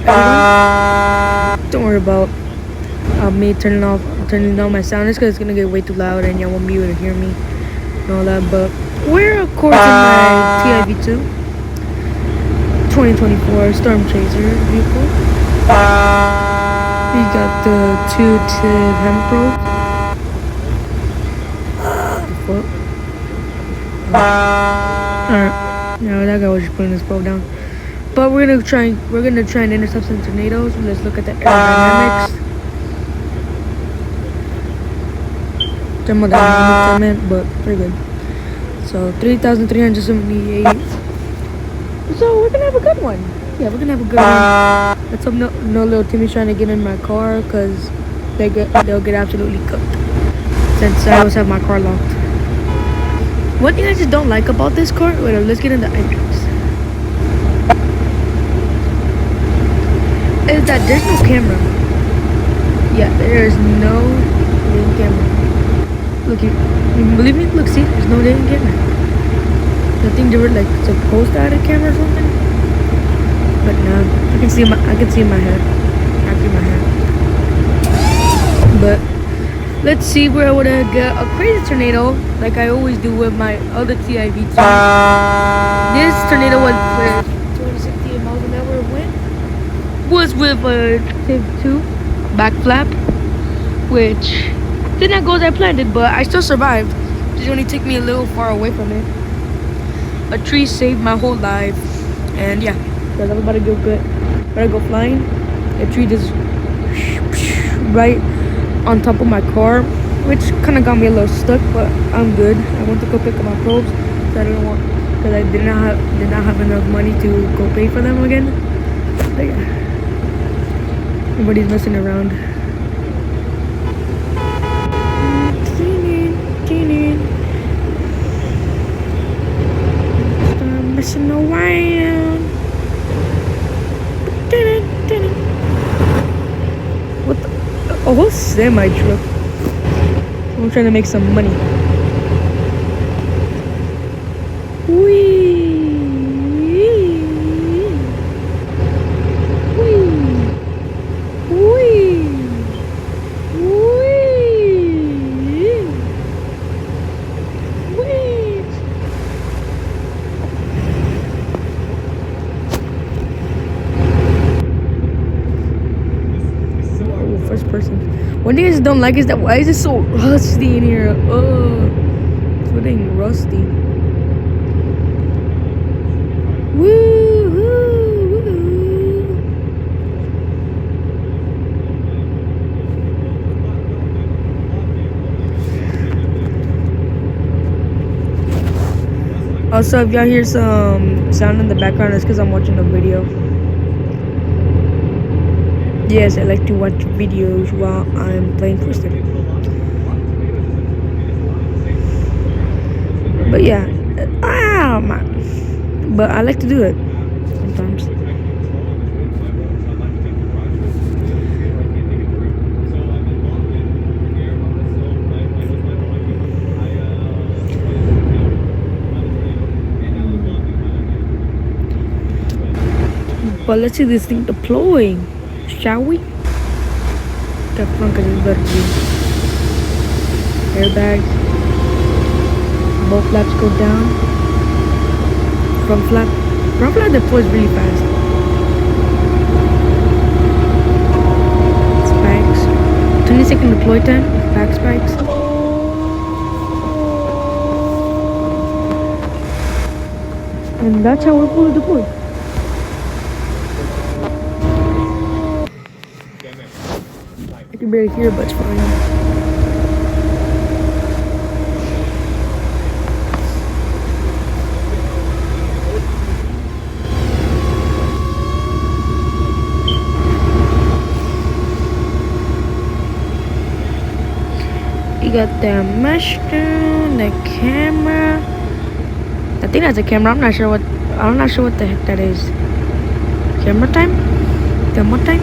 everyone. Don't worry about me turning down my sound. It's because it's gonna get way too loud and y'all won't be able to hear me and all that. But we're of course in my TIV 2 2024 Storm Chaser vehicle. We got the 2 TIV hem probes. Alright, now that guy was just putting his probe down. But we're gonna try and intercept some tornadoes. Let's look at the aerodynamics. But pretty good. So 3,378. So we're gonna have a good one. Yeah, we're gonna have a good one. Let's hope no little Timmy's trying to get in my car, because they'll get absolutely cooked, since I always have my car locked. One thing I just don't like about this car, wait, let's get in the entrance, is that there's no camera. Yeah, there's no camera. Look, you believe me? Look, see, there's no camera. I think they were like supposed to add a camera or something, but no, I can see my head. Actually, my head. But let's see where I would get a crazy tornado, like I always do with my other TIV 2. This tornado was with 268 miles an hour wind. Was with a TIV 2 back flap, which did not go as I planned it, but I still survived. It only took me a little far away from it. A tree saved my whole life, and yeah, because I was about to go flying. A tree just right on top of my car, which kind of got me a little stuck, but I'm good. I went to go pick up my probes, so because I did not have enough money to go pay for them again. But yeah, nobody's messing around. Messing around. What the? A whole semi truck. I'm trying to make some money. Wee. First person. One thing I just don't like is that why is it so rusty in here? Oh, it's getting rusty. Woo hoo! Also, if y'all hear some sound in the background, it's because I'm watching a video. Yes, I like to watch videos while I'm playing Twisted. But yeah, but I like to do it sometimes. But let's see this thing deploying. Shall we? Got front because it's better to be. Airbags. Both flaps go down. Front flap deploys really fast. Spikes. 20-second deploy time. Back spikes. And that's how we're fully deployed. I can barely hear, but it's fine. You got the mesh down, the camera. I think that's a camera. I'm not sure what the heck that is. Camera time? Camera time?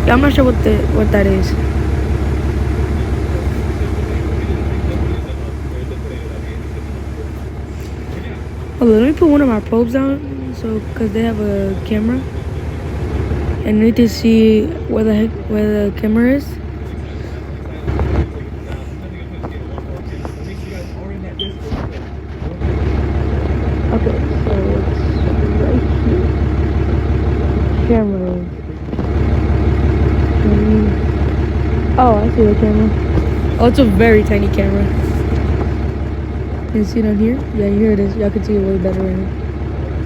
Yeah, I'm not sure what that is. Hold on, let me put one of my probes down, so because they have a camera. and need to see where the camera is. Okay, so it's right here. Camera. Oh, I see the camera. Oh, it's a very tiny camera. Can you see it on here? Yeah, here it is. Y'all can see it way better right here.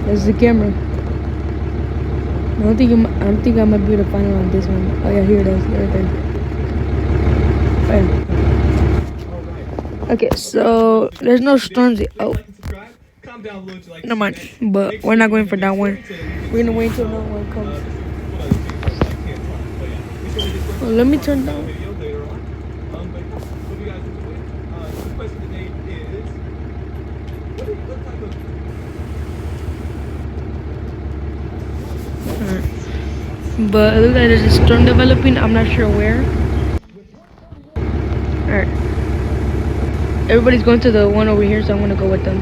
This is the camera. I don't think I might be able to find it on this one. Oh yeah, here it is. Right there. Okay, so there's no storms. Oh, never mind. But we're not going for that one. We're gonna wait until another one comes. Well, let me turn down. But it looks like there's a storm developing. I'm not sure where. Alright. Everybody's going to the one over here, so I'm gonna go with them.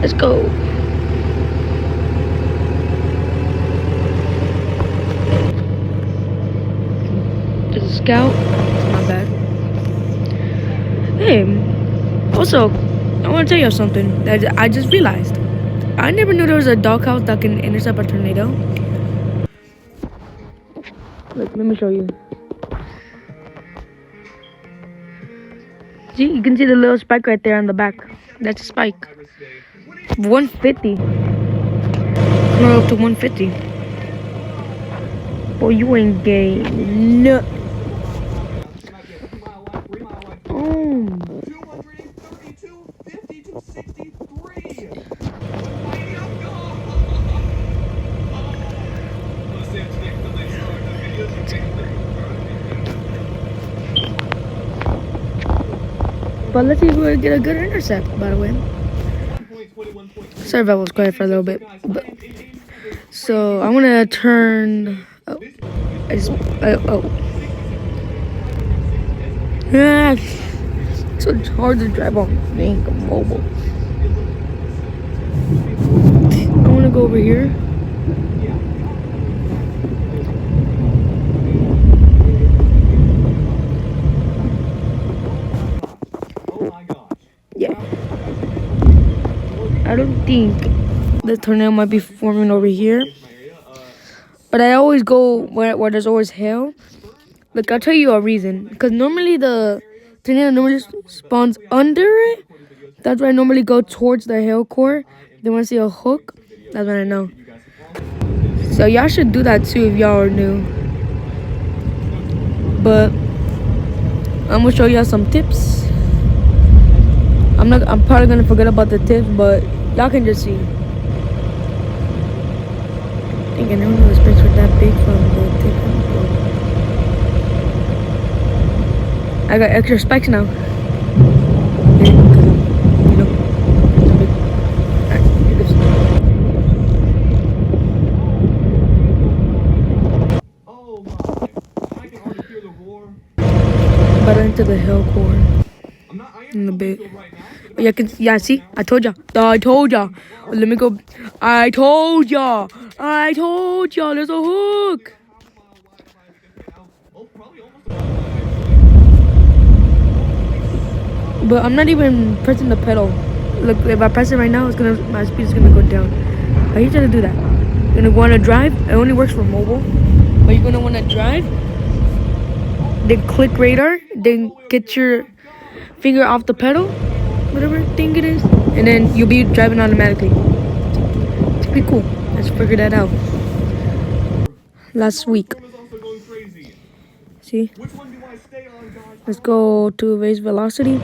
Let's go. There's a scout. It's not bad. Hey, also, I want to tell you something that I just realized. I never knew there was a doghouse that can intercept a tornado. Look, let me show you. See, you can see the little spike right there on the back. That's a spike. 150. We're up to 150. Boy, you ain't gay. No. But let's see if we get a good intercept, by the way. Sorry if I was quiet for a little bit. But, so I'm gonna turn. Oh, so it's hard to drive on Bank Mobile. I wanna go over here. Yeah. I don't think the tornado might be forming over here. But I always go where there's always hail. Look, I'll tell you a reason. Because normally the tornado normally spawns under it. That's why I normally go towards the hail core. Then when I see a hook, that's when I know. So y'all should do that too if y'all are new. But I'm gonna show y'all some tips. I'm probably gonna forget about the tips, but y'all can just see. I think I never knew the spikes were that big from the tip. I got extra spikes now. You know, but into the hell core in a bit. Yeah, see, I told ya. Let me go. I told ya. There's a hook. But I'm not even pressing the pedal. Look, if I press it right now, my speed is gonna go down. I need you to do that. You're gonna wanna drive. It only works for mobile, but you're gonna wanna drive. Then click radar. Then get your finger off the pedal, whatever thing it is, and then you'll be driving automatically. It's pretty cool. Let's figure that out. Last week. See? Let's go to raise velocity.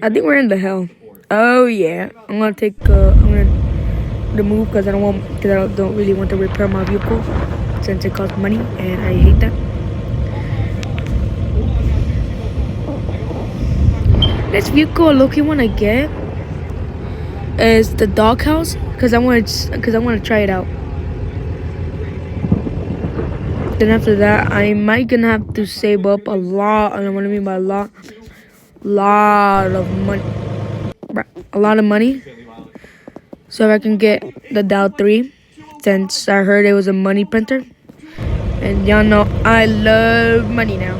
I think we're in the hell. Oh yeah, I'm gonna take the move because I don't really want to repair my vehicle since it costs money and I hate that. This vehicle looking one I get is the doghouse because I want to try it out. Then after that, I might gonna have to save up a lot. I don't want to mean by a lot of money, a lot of money, so I can get the Dow 3. Since I heard it was a money printer, and y'all know I love money now.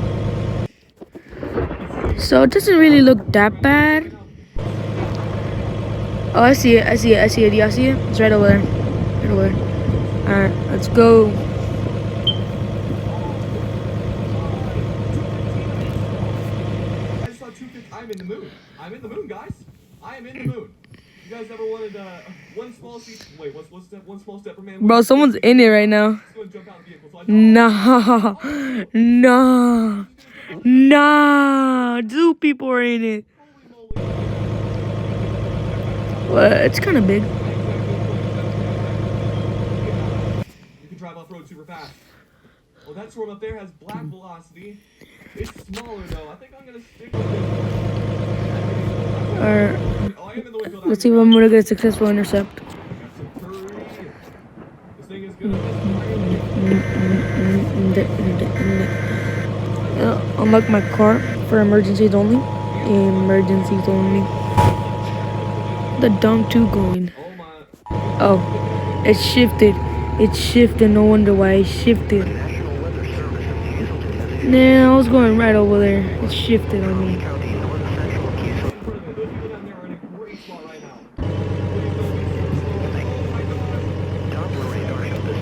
So it doesn't really look that bad. Oh, I see it. Do y'all see it? It's right over there. Right over there. Alright, let's go. I'm in the moon, guys. I am in the moon. You guys ever wanted one small step for man? Bro, someone's in it right now. Nah. 2 people are in it. Well, it's kind of big. You can drive off-road super fast. Well, that storm up there has black velocity. It's smaller, though. I think I'm going to stick with it. Let's see if I'm going to get a successful intercept. This thing is going to... Unlock my car for emergencies only. Emergencies only. The Dom 2 going. Oh, it shifted. No wonder why it shifted. Nah, I was going right over there. It shifted on me.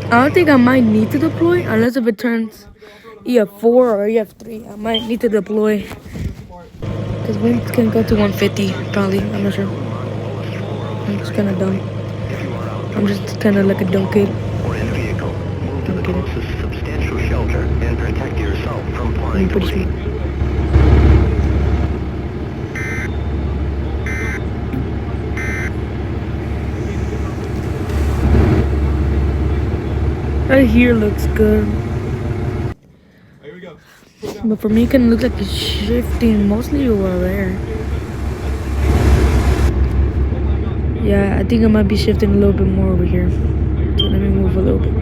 I don't think I might need to deploy unless if it turns EF4 or EF3. I might need to deploy because we can go to 150 probably. I'm not sure. I'm just kind of dumb. I'm just kind of like a dumb kid. Substantial shelter and protect yourself from flying debris. Right here looks good. But for me, it kind of looks like it's shifting mostly over there. Yeah, I think I might be shifting a little bit more over here. So let me move a little bit.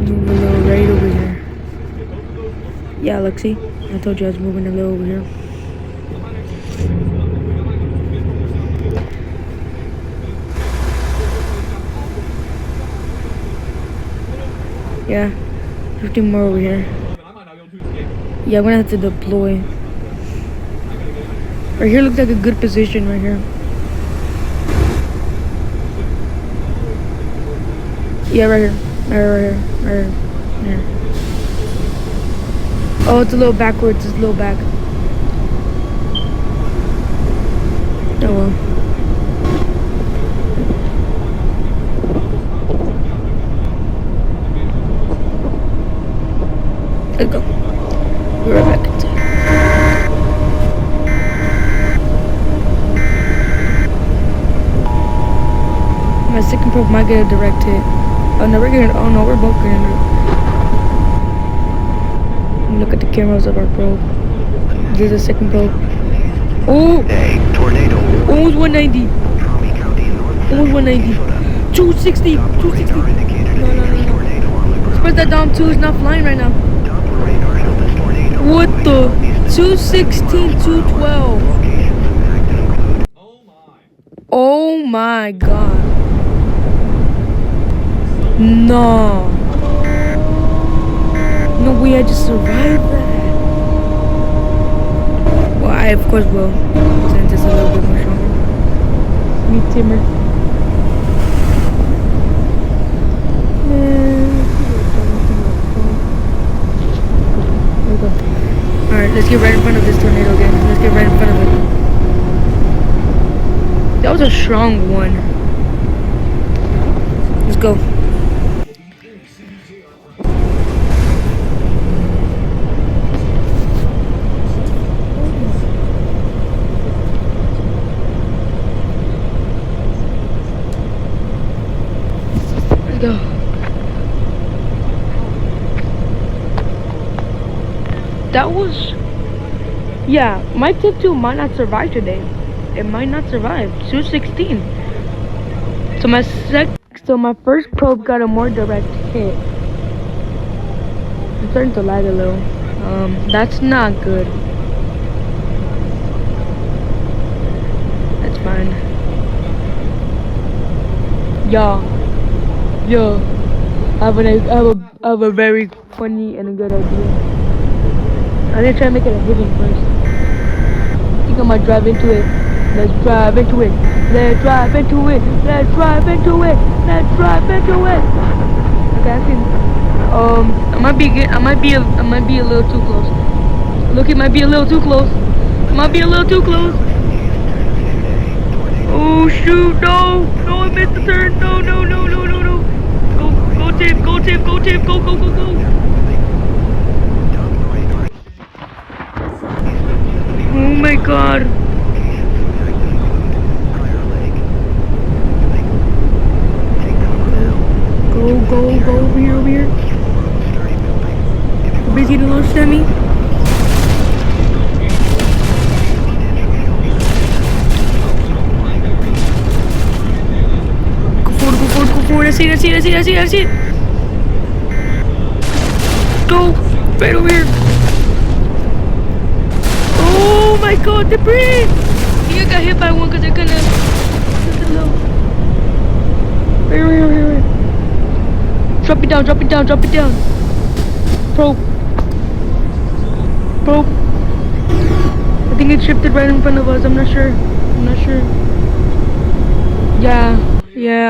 Move a little right over here. Yeah, look, see? I told you I was moving a little over here. Yeah, 15 more over here. Yeah, I'm gonna have to deploy. Right here looks like a good position right here. Yeah, right here. Right here. Oh, it's a little backwards. It's a little back. Oh well. Let's go. We're right back inside. My second probe might get a direct hit. Oh no, we're both getting it. Look at the cameras of our probe. This is the second probe. Oh! A tornado. Almost 190. Almost 190. 260. 260. No. Spread that Dom 2 is not flying right now. What the? 216, 212. Oh my god. No. No way I just survived that. Well, I of course will. Since it's a little bit more stronger. Me, Timmer. Alright, let's get right in front of this tornado again. Let's get right in front of it. That was a strong one. Let's go. that was, yeah, my tip 2 might not survive today. It might not survive. 216. So my first probe got a more direct hit. I'm starting to lag a little. That's not good. That's fine. Yeah. I have a very funny and a good idea. I'm gonna try to make it a hidden first. I think I might drive into it. Let's drive into it. Let's drive into it. Let's drive into it. Let's drive into it. Okay, I can. I might be a little too close. Look, it might be a little too close. Might be a little too close. Oh shoot! No! No! I missed the turn. No! No! No! No! No! No! Go! Go! Tip! Go! Tip! Go! Tip! Go! Go! Go! Go! Oh my God! Go over here. Busy the little semi. Go forward. I see it. Go right over here. Oh my God, debris! I think I got hit by one because they're kind of low. Right. Drop it down. Probe. I think it shifted right in front of us. I'm not sure. Yeah,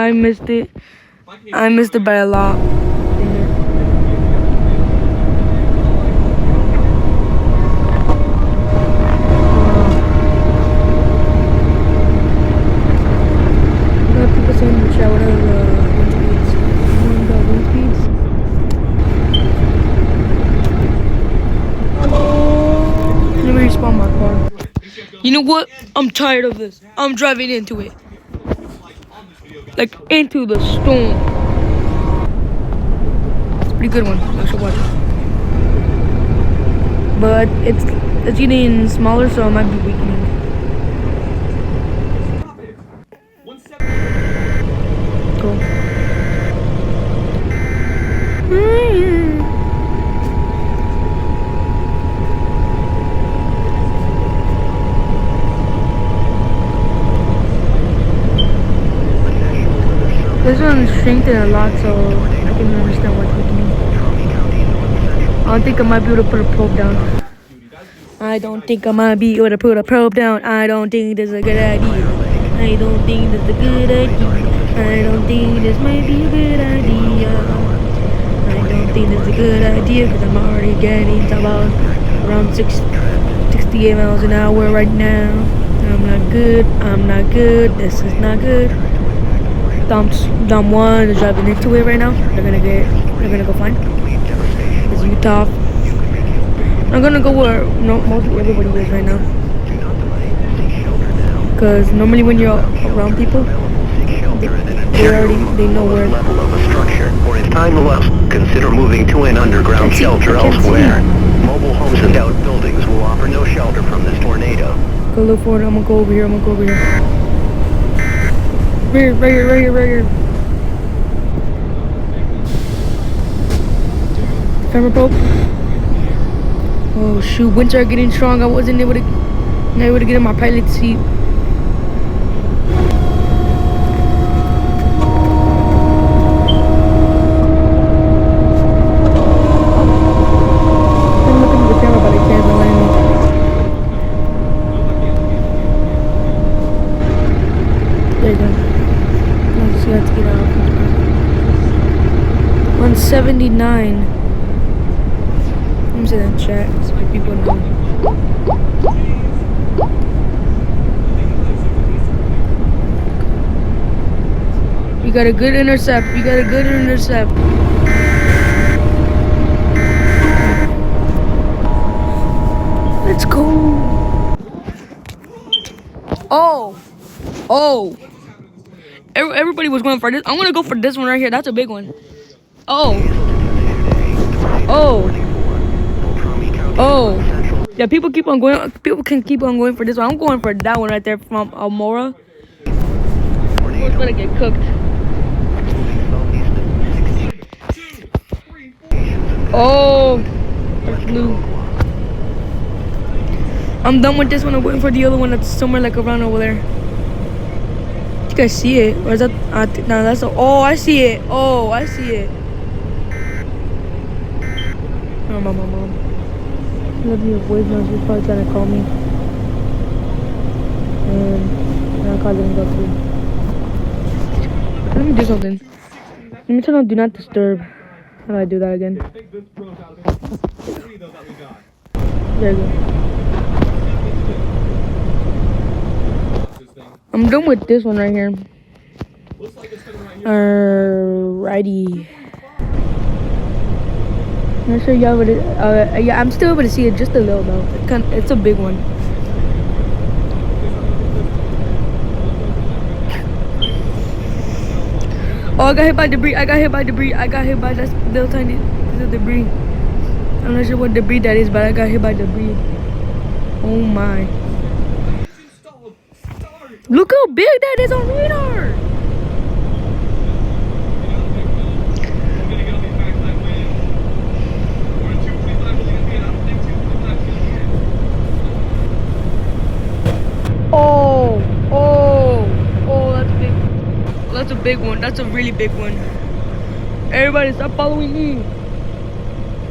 I missed it. I missed it by a lot. People saying in the chat, what are the wind speeds? Let me respawn my car. You know what? I'm tired of this. I'm driving into it. Like, into the storm. It's a pretty good one. I should watch it. But it's getting smaller, so it might be weakening. Cool. This one's strengthened a lot, so I can understand what's weakening. I don't think I might be able to put a probe down. I don't think this is a good idea. I don't think this might be a good idea. I don't think this is a good idea because I'm already getting about around 68 miles an hour right now. I'm not good. This is not good. Dom 1 is driving into it right now. They're gonna go fine. It's Utah. I'm gonna go where mostly everybody is right now. Cause normally when you're around people, they know where. Level of a structure, or if time allows, consider moving to an underground shelter elsewhere. Mobile homes and outbuildings will offer no shelter from this tornado. Go look for it. I'm gonna go over here. Right here. Camera probe. Oh shoot, winds are getting strong. I wasn't able to get in my pilot seat. I'm looking at the camera, but I can't land me. There you go. I just got to get out. 179. Let me see that chat so my people know. We got a good intercept. Let's go. Oh. Everybody was going for this. I'm gonna go for this one right here. That's a big one. Oh. Oh, yeah. People keep on going. People can keep on going for this one. I'm going for that one right there from Almora. It's gonna get cooked. Oh, that's blue. I'm done with this one. I'm waiting for the other one that's somewhere like around over there. You guys see it? Or is that? No, that's. Oh, I see it. Oh, I see it. Oh, my mom. Love your voice notes. She's probably trying to call me. And I'll call them go through. Let me do something. Let me turn on Do Not Disturb. How do I do that again? I think this throws out of it. 3 though that we got. There you go. Watch this thing. I'm done with this one right here. Looks like it's coming right here. Alrighty. I'm not sure y'all would. Yeah, I'm still able to see it just a little though. It's a big one. Oh, I got hit by debris. I got hit by that little tiny piece of debris. I'm not sure what debris that is, but I got hit by debris. Oh my. Look how big that is on radar. Oh, that's big. That's a big one. That's a really big one. Everybody stop following me.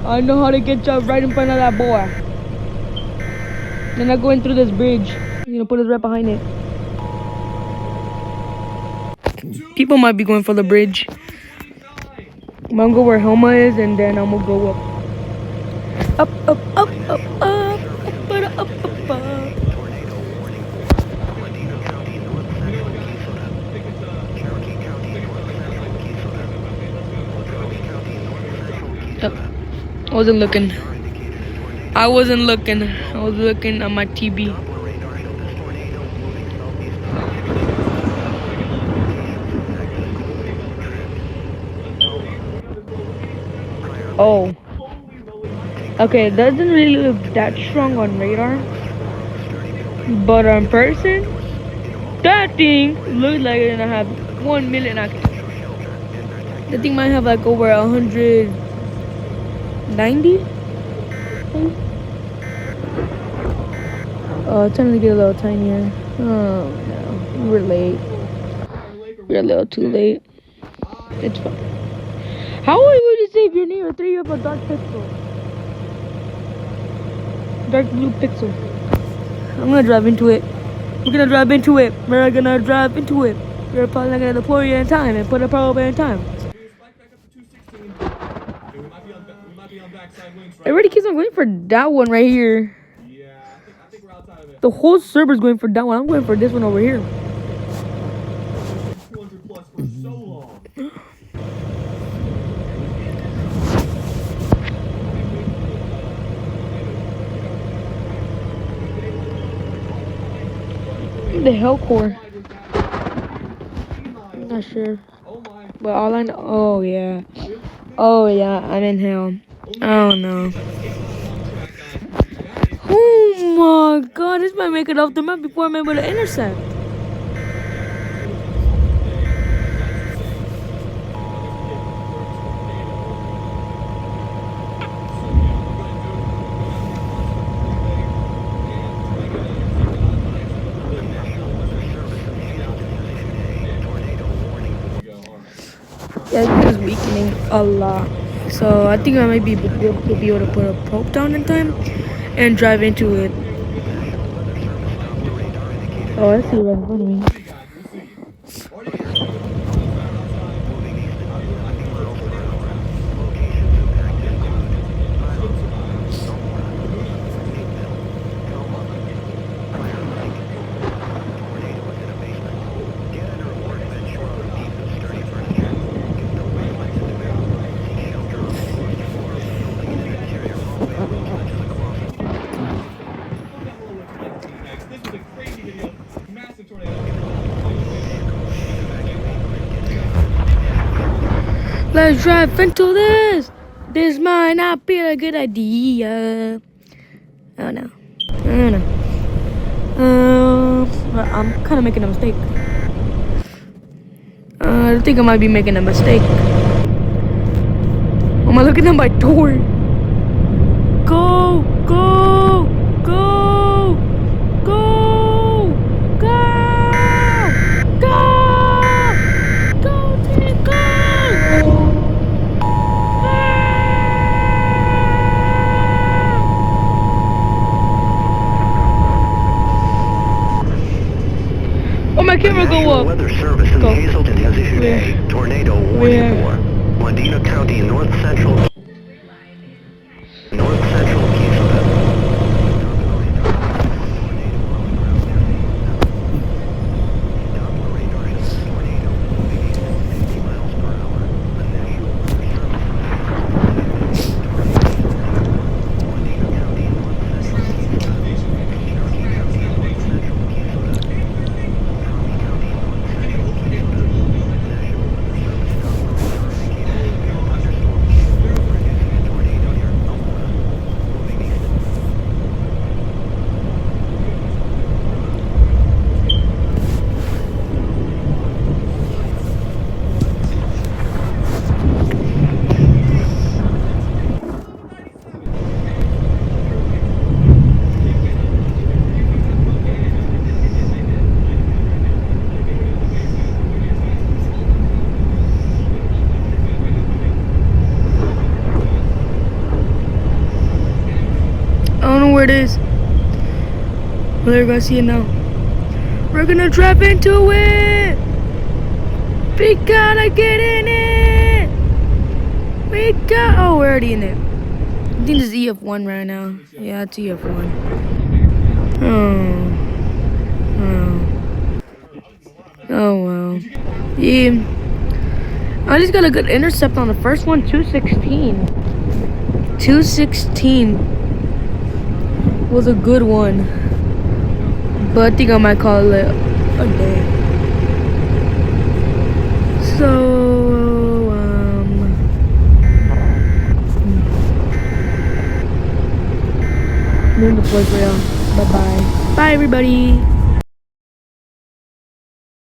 I know how to get you right in front of that boy. Then I'm going through this bridge. You know, put us right behind it. People might be going for the bridge. I'm gonna go where Helma is, and then I'm gonna go up. Up, up, up, up, up, up, up, up, up. Yep. I wasn't looking. I was looking at my TV. Oh. Okay, it doesn't really look that strong on radar. But on person, that thing looks like it's gonna have 1 million active. The thing might have like over 190. Oh, it's time to get a little tinier. Oh no, we're late. We're a little too late. It's fine. How would you say if you're near a 3 of a dark pixel? Dark blue pixel. I'm gonna drive into it. We're gonna drive into it. We're gonna drive into it. We're probably not gonna deploy you in time and put a probe in time. Everybody keeps on going for that one right here. Yeah, I think we're outside of it. The whole server's going for that one. I'm going for this one over here. 200 plus for so long. The Hellcore. I'm not sure. But all I know. Oh yeah. Oh yeah. I'm in hell. Oh no. Oh my god. This might make it off the map before I'm able to intercept. Yeah, this is weakening a lot. So I think I might be able to put a probe down in time and drive into it. Oh, I see it right in front of me. Let's drive into this. This might not be a good idea. Oh no. Oh no. I'm kind of making a mistake. I think I might be making a mistake. Am I looking at my door? Go! Go! Go! Go! Go! Go! Go! Take go! Oh, my camera The go National up. Weather Service in Go. Hazleton has issued a tornado warning for Medina County, north central Keysville. I don't know where it is. Well, there you go. I see it now. We're gonna drive into it. We gotta get in it. Oh, we're already in it. I think this is EF1 right now. Yeah, it's EF1. Oh well. Yeah. I just got a good intercept on the first one, 216. 216 was a good one. But I think I might call it a day. So, I'm in the play for y'all. Bye-bye. Bye, everybody.